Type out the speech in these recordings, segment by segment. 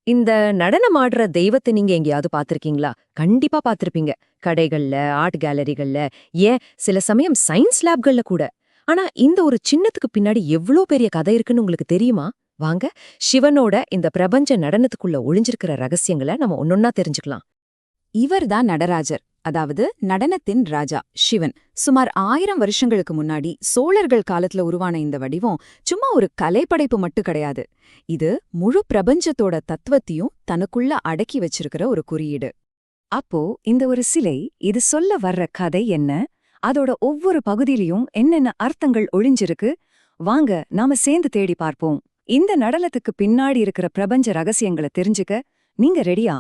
இந்த நடனம் ஆடுற தெய்வத்தை நீங்க எங்கேயாவது பார்த்திருக்கீங்களா? கண்டிப்பா பார்த்திருப்பீங்க. கடைகள்ல, ஆர்ட் கேலரிகள்ல, ஏன் சில சமயம் சயின்ஸ் லேப்கள்ல கூட. ஆனா இந்த ஒரு சின்னத்துக்கு பின்னாடி எவ்ளோ பெரிய கதை இருக்குன்னு உங்களுக்கு தெரியுமா? வாங்க, சிவனோட இந்த பிரபஞ்ச நடனத்துக்குள்ள ஒளிஞ்சிருக்கிற ரகசியங்கள நம்ம ஒன்னொன்னா தெரிஞ்சுக்கலாம். இவர்தான் நடராஜர், அதாவது நடனத்தின் ராஜா சிவன். சுமார் 1000 வருஷங்களுக்கு முன்னாடி சோழர்கள் காலத்துல உருவான இந்த வடிவம் சும்மா ஒரு கலைப்படைப்பு மட்டும் கிடையாது. இது முழு பிரபஞ்சத்தோட தத்துவத்தையும் தனக்குள்ள அடக்கி வச்சிருக்கிற ஒரு குறியீடு. அப்போ இந்த ஒரு சிலை, இது சொல்ல வர்ற கதை என்ன? அதோட ஒவ்வொரு பகுதியிலையும் என்னென்ன அர்த்தங்கள் ஒளிஞ்சிருக்கு? வாங்க நாம சேர்ந்து தேடி பார்ப்போம். இந்த நடனத்துக்கு பின்னாடி இருக்கிற பிரபஞ்ச ரகசியங்களை தெரிஞ்சுக்க நீங்க ரெடியா?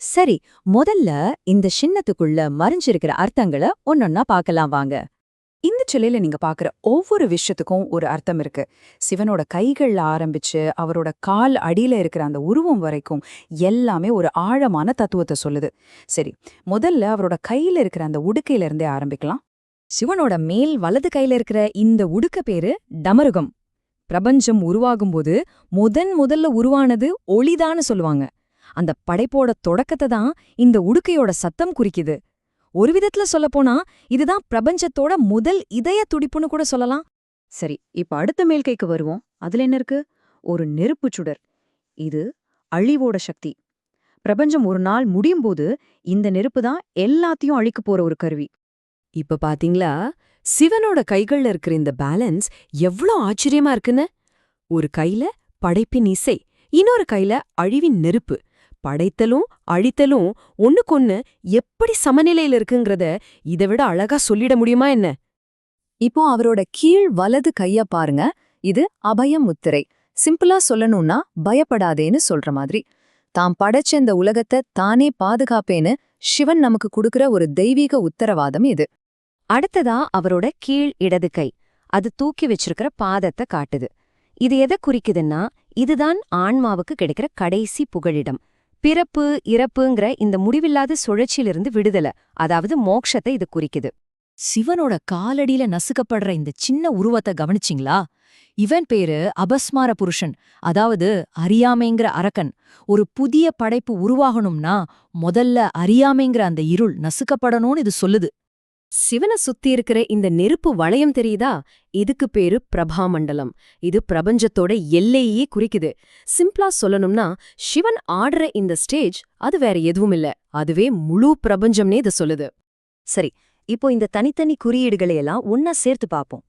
சரி, முதல்ல இந்த சின்னத்துக்குள்ள மறைஞ்சிருக்கிற அர்த்தங்களை ஒன்னொன்னா பார்க்கலாம் வாங்க. இந்த சிலையில நீங்க பாக்குற ஒவ்வொரு விஷயத்துக்கும் ஒரு அர்த்தம் இருக்கு. சிவனோட கைகள்ல ஆரம்பிச்சு அவரோட கால் அடியில இருக்கிற அந்த உருவம் வரைக்கும் எல்லாமே ஒரு ஆழமான தத்துவத்தை சொல்லுது. சரி, முதல்ல அவரோட கையில இருக்கிற அந்த உடுக்கையில இருந்தே ஆரம்பிக்கலாம். சிவனோட மேல் வலது கையில இருக்கிற இந்த உடுக்க பேரு டமருகம். பிரபஞ்சம் உருவாகும்போது முதல்ல உருவானது ஒளிதான்னு சொல்லுவாங்க. அந்த படைப்போட தொடக்கத்தை தான் இந்த உடுக்கையோட சத்தம் குறிக்குது. ஒரு விதத்துல சொல்லப்போனா இதுதான் பிரபஞ்சத்தோட முதல் இதய துடிப்புன்னு கூட சொல்லலாம். சரி, இப்ப அடுத்த மேல் கைக்கு வருவோம். அதுல என்ன இருக்கு? ஒரு நெருப்புச் சுடர். இது அழிவோட சக்தி. பிரபஞ்சம் ஒரு நாள் முடியும் போது இந்த நெருப்பு தான் எல்லாத்தையும் அழிக்க போற ஒரு கருவி. இப்ப பாத்தீங்களா, சிவனோட கைகள்ல இருக்கிற இந்த பேலன்ஸ் எவ்ளோ ஆச்சரியமா இருக்குன்னு. ஒரு கையில படைப்பின் இசை, இன்னொரு கையில அழிவின் நெருப்பு. படைத்தலும் அழித்தலும் ஒண்ணுக்கொன்னு எப்படி சமநிலையில இருக்குங்கிறத இதை விட அழகா சொல்லிட முடியுமா என்ன? இப்போ அவரோட கீழ் வலது கைய பாருங்க. இது அபய முத்திரை. சிம்பிளா சொல்லணும்னா பயப்படாதேன்னு சொல்ற மாதிரி. தாம் படைச்ச இந்த உலகத்தை தானே பாதுகாப்பேன்னு சிவன் நமக்கு கொடுக்கிற ஒரு தெய்வீக உத்தரவாதம் இது. அடுத்ததா அவரோட கீழ் இடது கை. அது தூக்கி வச்சிருக்கிற பாதத்தை காட்டுது. இது எதை குறிக்குதுன்னா, இதுதான் ஆன்மாவுக்கு கிடைக்கிற கடைசி புகழிடம். பிறப்பு இறப்புங்கிற இந்த முடிவில்லாத சுழற்சியிலிருந்து விடுதலை, அதாவது மோட்சத்தை இது குறிக்குது. சிவனோட காலடியில நசுக்கப்படுற இந்த சின்ன உருவத்தை கவனிச்சிங்களா? இவன் பேரு அபஸ்மார புருஷன், அதாவது அறியாமைங்கிற அரக்கன். ஒரு புதிய படைப்பு உருவாகணும்னா முதல்ல அறியாமைங்கிற அந்த இருள் நசுக்கப்படணும்னு இது சொல்லுது. சிவனை சுத்தி இருக்கிற இந்த நெருப்பு வளையம் தெரியுதா? இதுக்கு பேரு பிரபாமண்டலம். இது பிரபஞ்சத்தோட எல்லையே குறிக்குது. சிம்பிளா சொல்லணும்னா, சிவன் ஆடுற இந்த ஸ்டேஜ் அது வேற எதுவும் இல்ல, அதுவே முழு பிரபஞ்சம்னே இது சொல்லுது. சரி, இப்போ இந்த தனித்தனி குறியீடுகளையெல்லாம் ஒன்னா சேர்த்து பார்ப்போம்.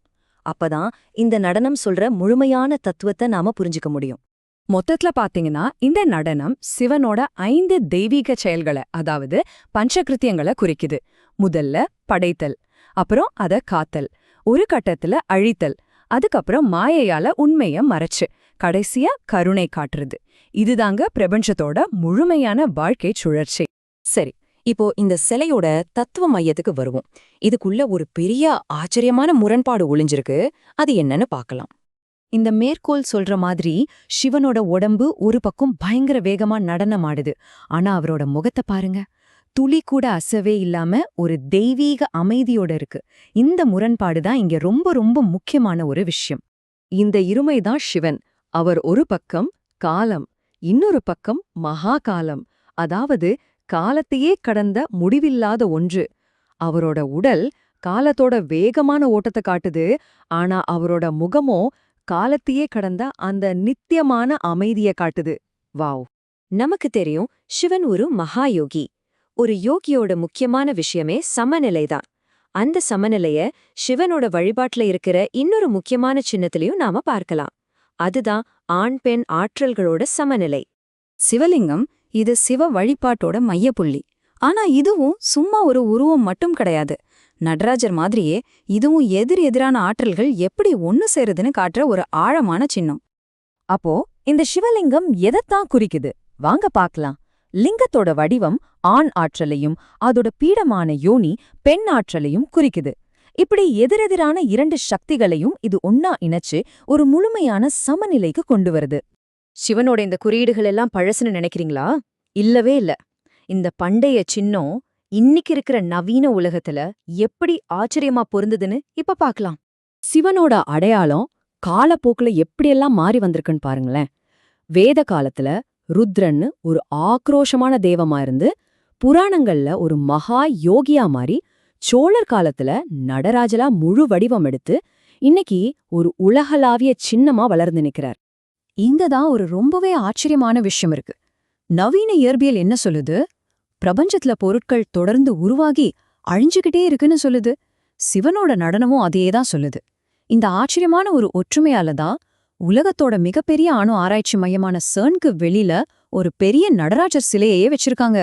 அப்பதான் இந்த நடனம் சொல்ற முழுமையான தத்துவத்தை நாம புரிஞ்சுக்க முடியும். மொத்தத்துல பாத்தீங்கன்னா இந்த நடனம் சிவனோட 5 தெய்வீக செயல்களை, அதாவது பஞ்சகிருத்தியங்களை குறிக்குது. முதல்ல படைத்தல், அப்புறம் அத காத்தல், ஒரு கட்டத்துல அழித்தல், அதுக்கப்புறம் மாயையால உண்மைய மறைச்சு கடைசியா கருணை காட்டுறது. இதுதாங்க பிரபஞ்சத்தோட முழுமையான வாழ்க்கை சுழற்சி. சரி, இப்போ இந்த சிலையோட தத்துவ மையத்துக்கு வருவோம். இதுக்குள்ள ஒரு பெரிய ஆச்சரியமான முரண்பாடு ஒளிஞ்சிருக்கு. அது என்னன்னு பார்க்கலாம். இந்த மேற்கோள் சொல்ற மாதிரி சிவனோட உடம்பு ஒரு பக்கம் பயங்கர வேகமா நடனம் ஆடுது. ஆனா அவரோட முகத்தை பாருங்க, துளி கூட அசவே இல்லாம ஒரு தெய்வீக அமைதியோட இருக்கு. இந்த முரண்பாடுதான் இங்க ரொம்ப ரொம்ப முக்கியமான ஒரு விஷயம். இந்த இருமைதான் சிவன். அவர் ஒரு பக்கம் காலம், இன்னொரு பக்கம் மகா காலம், அதாவது காலத்தையே கடந்த முடிவில்லாத ஒன்று. அவரோட உடல் காலத்தோட வேகமான ஓட்டத்தை காட்டுது. ஆனா அவரோட முகமோ காலத்தையே கடந்த அந்த நித்தியமான அமைதிய காட்டுது. வாவ்! நமக்கு தெரியும், சிவன் ஒரு மகாயோகி. ஒரு யோகியோட முக்கியமான விஷயமே சமநிலைதான். அந்த சமநிலைய சிவனோட வழிபாட்டுல இருக்கிற இன்னொரு முக்கியமான சின்னத்திலையும் நாம பார்க்கலாம். அதுதான் ஆண் பெண் ஆற்றல்களோட சமநிலை. சிவலிங்கம் இது சிவ வழிபாட்டோட மையப்புள்ளி. ஆனா இதுவும் சும்மா ஒரு உருவம் மட்டும் கிடையாது. நடராஜர் மாதிரியே இதுவும் எதிரான ஆற்றல்கள் எப்படி ஒன்னு சேருதுன்னு காட்டுற ஒரு ஆழமான சின்னம். அப்போ இந்த சிவலிங்கம் எதைத்தான் குறிக்குது? வாங்க பார்க்கலாம். லிங்கத்தோட வடிவம் ஆண் ஆற்றலையும் அதோட பீடமான யோனி பெண் ஆற்றலையும் குறிக்குது. இப்படி எதிரெதிரான 2 சக்திகளையும் இது ஒன்னா இணைச்சு ஒரு முழுமையான சமநிலைக்கு கொண்டு வருது. சிவனோட இந்த குறியீடுகள் எல்லாம் பழசுன்னு நினைக்கிறீங்களா? இல்லவே இல்ல. இந்த பண்டைய சின்னம் இன்னைக்கு இருக்கிற நவீன உலகத்துல எப்படி ஆச்சரியமா பொருந்ததுன்னு இப்ப பார்க்கலாம். சிவனோட அடையாளம் காலப்போக்குல எப்படியெல்லாம் மாறி வந்திருக்குன்னு பாருங்களேன். வேத காலத்துல ருத்ரன்னு ஒரு ஆக்ரோஷமான தெய்வமா இருந்து புராணங்கள்ல ஒரு மகா யோகியா மாறி சோழர் காலத்துல நடராஜலா முழு வடிவம் எடுத்து இன்னைக்கு ஒரு உலகளாவிய சின்னமா வளர்ந்து நிக்கிறார். இங்கதான் ஒரு ரொம்பவே ஆச்சரியமான விஷயம் இருக்கு. நவீன இயற்பியல் என்ன சொல்லுது? பிரபஞ்சத்துல பொருட்கள் தொடர்ந்து உருவாகி அழிஞ்சுகிட்டே இருக்குன்னு சொல்லுது. சிவனோட நடனமும் அதேதான் சொல்லுது. இந்த ஆச்சரியமான ஒரு ஒற்றுமையால தான் உலகத்தோட மிகப்பெரிய அணு ஆராய்ச்சி மையமான CERNக்கு வெளியில ஒரு பெரிய நடராஜர் சிலையையே வச்சிருக்காங்க.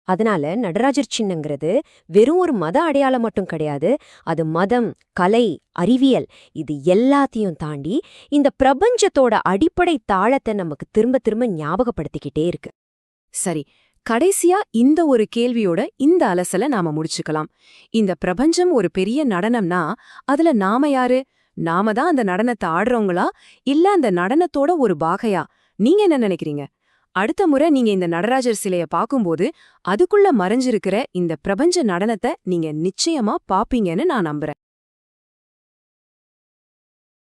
அதனால நடராஜர் சின்னங்கிறது வெறும் ஒரு மத அடையாளம் மட்டும் கிடையாது. அது மதம், கலை, அறிவியல் இது எல்லாத்தையும் தாண்டி இந்த பிரபஞ்சத்தோட அடிப்படை தாளத்தை நமக்கு திரும்ப திரும்ப ஞாபகப்படுத்திக்கிட்டே இருக்கு. சரி, கடைசியா இந்த ஒரு கேள்வியோட இந்த அலசல நாம முடிச்சுக்கலாம். இந்த பிரபஞ்சம் ஒரு பெரிய நடனம்னா அதுல நாம யாரு? நாம தான் அந்த நடனத்தை ஆடுறவங்களா, இல்ல அந்த நடனத்தோட ஒரு பாகையா? நீங்க என்ன நினைக்கிறீங்க? அடுத்த முறை நீங்க இந்த நடராஜர் சிலைய பாக்கும்போது அதுக்குள்ள மறைஞ்சிருக்கிற இந்த பிரபஞ்ச நடனத்தை நீங்க நிச்சயமா பாப்பீங்கன்னு நான் நம்புறேன்.